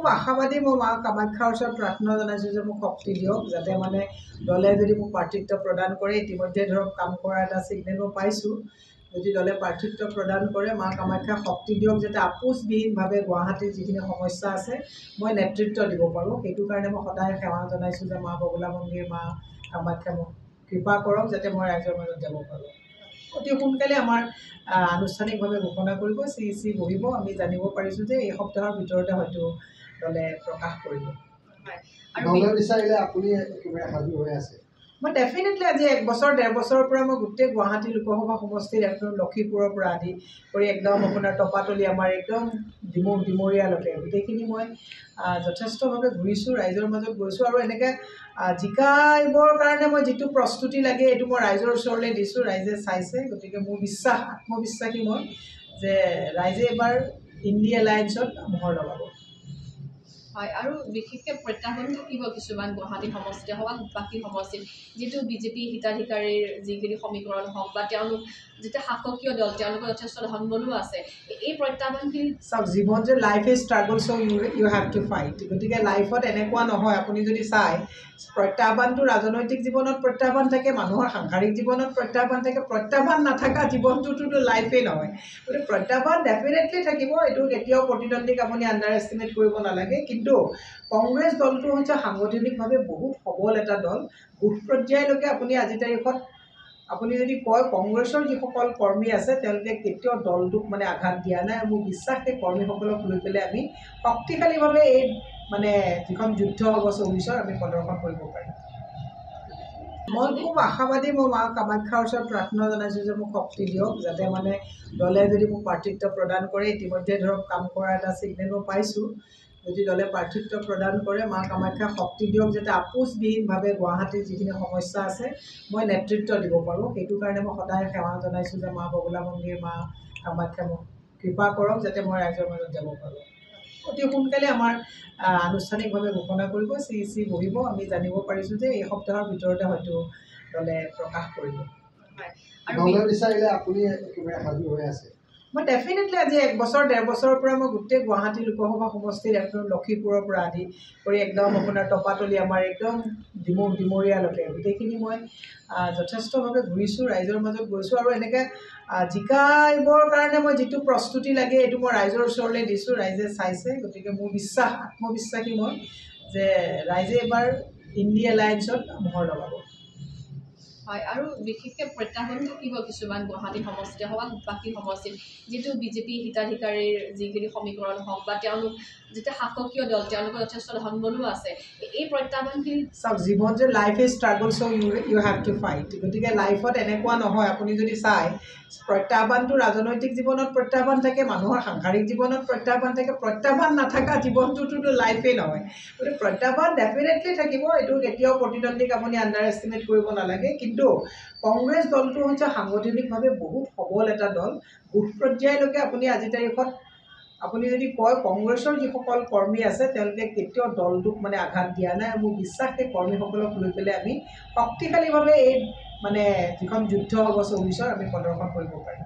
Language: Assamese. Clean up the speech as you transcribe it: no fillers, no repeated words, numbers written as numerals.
খুব আশাবাদী মই মা কামাখ্যাৰ ওচৰত প্ৰাৰ্থনা জনাইছোঁ যে মোক শক্তি দিয়ক যাতে মানে দলে যদি মোক প্ৰাৰ্থিত্ব প্ৰদান কৰে ইতিমধ্যে ধৰক কাম কৰা এটা ছিগনেল মই পাইছোঁ যদি দলে প্ৰাৰ্থিত্ব প্ৰদান কৰে মা কামাখ্যা শক্তি দিয়ক যাতে আপোচবিহীনভাৱে গুৱাহাটীৰ যিখিনি সমস্যা আছে মই নেতৃত্ব দিব পাৰোঁ সেইটো কাৰণে মই সদায় সেৱা জনাইছোঁ যে মা বগলা মন্দিৰ মা কামাখ্যা মোক কৃপা কৰক যাতে মই ৰাইজৰ মাজত যাব পাৰোঁ অতি সোনকালে আমাৰ আনুষ্ঠানিকভাৱে ঘোষণা কৰিব চি বহিব আমি জানিব পাৰিছোঁ যে এই সপ্তাহৰ ভিতৰতে হয়তো দলে প্ৰকাশ কৰিব মই ডেফিনেটলি আজি 1 বছৰ 1.5 বছৰৰ পৰা মই গোটেই গুৱাহাটী লোকসভা সমষ্টিৰ একদম লক্ষীপুৰৰ পৰা আদি কৰি একদম আপোনাৰ টপাতলি আমাৰ একদম ডিমৰীয়ালৈকে গোটেইখিনি মই যথেষ্টভাৱে ঘূৰিছোঁ ৰাইজৰ মাজত গৈছোঁ আৰু এনেকৈ জিকাইবৰ কাৰণে মই যিটো প্ৰস্তুতি লাগে এইটো মই ৰাইজৰ ওচৰলৈ দিছোঁ ৰাইজে চাইছে গতিকে মোৰ আত্মবিশ্বাসী মই যে ৰাইজে এবাৰ ইণ্ডি এলায়েন্সত মোহৰ লগাব হয় আৰু বিশেষকৈ প্ৰত্যাহ্বান থাকিব কিছুমান গুৱাহাটী সমষ্টিয়ে হওক বাকী সমষ্টিত যিটো বিজেপি হিতাধিকাৰীৰ যিখিনি সমীকৰণ হওক বা তেওঁলোক যেতিয়া শাসকীয় দল তেওঁলোকৰ যথেষ্ট ধন বলো আছে এই প্ৰত্যাহ্বানখিনি চাওক জীৱন যে life is struggle so' you have to fight গতিকে লাইফত এনেকুৱা নহয় আপুনি যদি চাই প্ৰত্যাহ্বানটো ৰাজনৈতিক জীৱনত প্ৰত্যাহ্বান থাকে মানুহৰ সাংসাৰিক জীৱনত প্ৰত্যাহ্বান থাকে প্ৰত্যাহ্বান নাথাকা জীৱনটোতো লাইফেই নহয় গতিকে প্ৰত্যাহ্বান ডেফিনেটলি থাকিব এইটো কেতিয়াও প্ৰতিদ্বন্দ্বীক আপুনি আণ্ডাৰ এষ্টিমেট কৰিব নালাগে কিন্তু কংগ্ৰেছ দলটো হৈছে সাংগঠনিকভাৱে বহুত সবল এটা দল বুথ পৰ্যায়লৈকে আপুনি আজিৰ তাৰিখত আপুনি যদি কয় কংগ্ৰেছৰ যিসকল কৰ্মী আছে তেওঁলোকে কেতিয়াও দলটোক মানে আঘাত দিয়া নাই আৰু মোৰ বিশ্বাস সেই কৰ্মীসকলক লৈ পেলাই আমি শক্তিশালীভাৱে এই মানে যিখন যুদ্ধ হ'ব 24ৰ আমি প্ৰদৰ্শন কৰিব পাৰিম মই খুব আশাবাদী মই মা কামাখ্যাৰ ওচৰত প্ৰাৰ্থনা জনাইছোঁ যে মোক শক্তি দিয়ক যাতে মানে দলে যদি মোক প্ৰাৰ্থিত্ব প্ৰদান কৰে ইতিমধ্যে ধৰক কাম কৰা এটা ছিগনেল মই পাইছোঁ যদি দলে প্ৰাৰ্থিত্ব প্ৰদান কৰে মা কামাখ্যা শক্তি দিয়ক যাতে আপোচবিহীনভাৱে গুৱাহাটীৰ যিখিনি সমস্যা আছে মই নেতৃত্ব দিব পাৰোঁ সেইটো কাৰণে মই সদায় সেৱা জনাইছোঁ যে মা বগলা মন্দিৰ মা কামাখ্যা মোক কৃপা কৰক যাতে মই ৰাইজৰ মাজত যাব পাৰোঁ অতি সোনকালে আমাৰ আনুষ্ঠানিকভাৱে ঘোষণা কৰিব চি বহিব আমি জানিব পাৰিছোঁ যে এই সপ্তাহৰ ভিতৰতে হয়তো দলে প্ৰকাশ কৰিব মই ডেফিনেটলি আজি 1 বছৰ 1.5 বছৰৰ পৰা মই গোটেই গুৱাহাটী লোকসভা সমষ্টিৰ একদম লক্ষীপুৰৰ পৰা আদি কৰি একদম আপোনাৰ টপাতলি আমাৰ একদম ডিমৰীয়ালৈকে গোটেইখিনি মই যথেষ্টভাৱে ঘূৰিছোঁ ৰাইজৰ মাজত গৈছোঁ আৰু এনেকৈ জিকাইবৰ কাৰণে মই যিটো প্ৰস্তুতি লাগে এইটো মই ৰাইজৰ ওচৰলৈ দিছোঁ ৰাইজে চাইছে গতিকে মোৰ আত্মবিশ্বাসী মই যে ৰাইজে এবাৰ ইণ্ডি এলায়েন্সত মোহৰ লগাব হয় আৰু বিশেষকৈ প্ৰত্যাহ্বান থাকিব কিছুমান গুৱাহাটী সমষ্টিয়ে হওক বাকী সমষ্টিত যিটো বিজেপি হিতাধিকাৰীৰ যিখিনি সমীকৰণ হওক বা তেওঁলোক যেতিয়া শাসকীয় দল তেওঁলোকৰ যথেষ্ট ধন বলো আছে এই প্ৰত্যাহ্বানখিনি চাওক জীৱন যে life is struggle so' you have to fight গতিকে লাইফত এনেকুৱা নহয় আপুনি যদি চাই প্ৰত্যাহ্বানটো ৰাজনৈতিক জীৱনত প্ৰত্যাহ্বান থাকে মানুহৰ সাংসাৰিক জীৱনত প্ৰত্যাহ্বান থাকে প্ৰত্যাহ্বান নাথাকা জীৱনটোতো লাইফেই নহয় গতিকে প্ৰত্যাহ্বান ডেফিনেটলি থাকিব এইটো কেতিয়াও প্ৰতিদ্বন্দ্বীক আপুনি আণ্ডাৰ এষ্টিমেট কৰিব নালাগে কিন্তু কংগ্ৰেছ দলটো হৈছে সাংগঠনিকভাৱে বহুত সবল এটা দল বুথ পৰ্যায়লৈকে আপুনি আজিৰ তাৰিখত আপুনি যদি কয় কংগ্ৰেছৰ যিসকল কৰ্মী আছে তেওঁলোকে কেতিয়াও দলটোক মানে আঘাত দিয়া নাই আৰু মোৰ বিশ্বাস সেই কৰ্মীসকলক লৈ পেলাই আমি শক্তিশালীভাৱে এই মানে যিখন যুদ্ধ হ'ব 24ৰ আমি প্ৰদৰ্শন কৰিব পাৰিম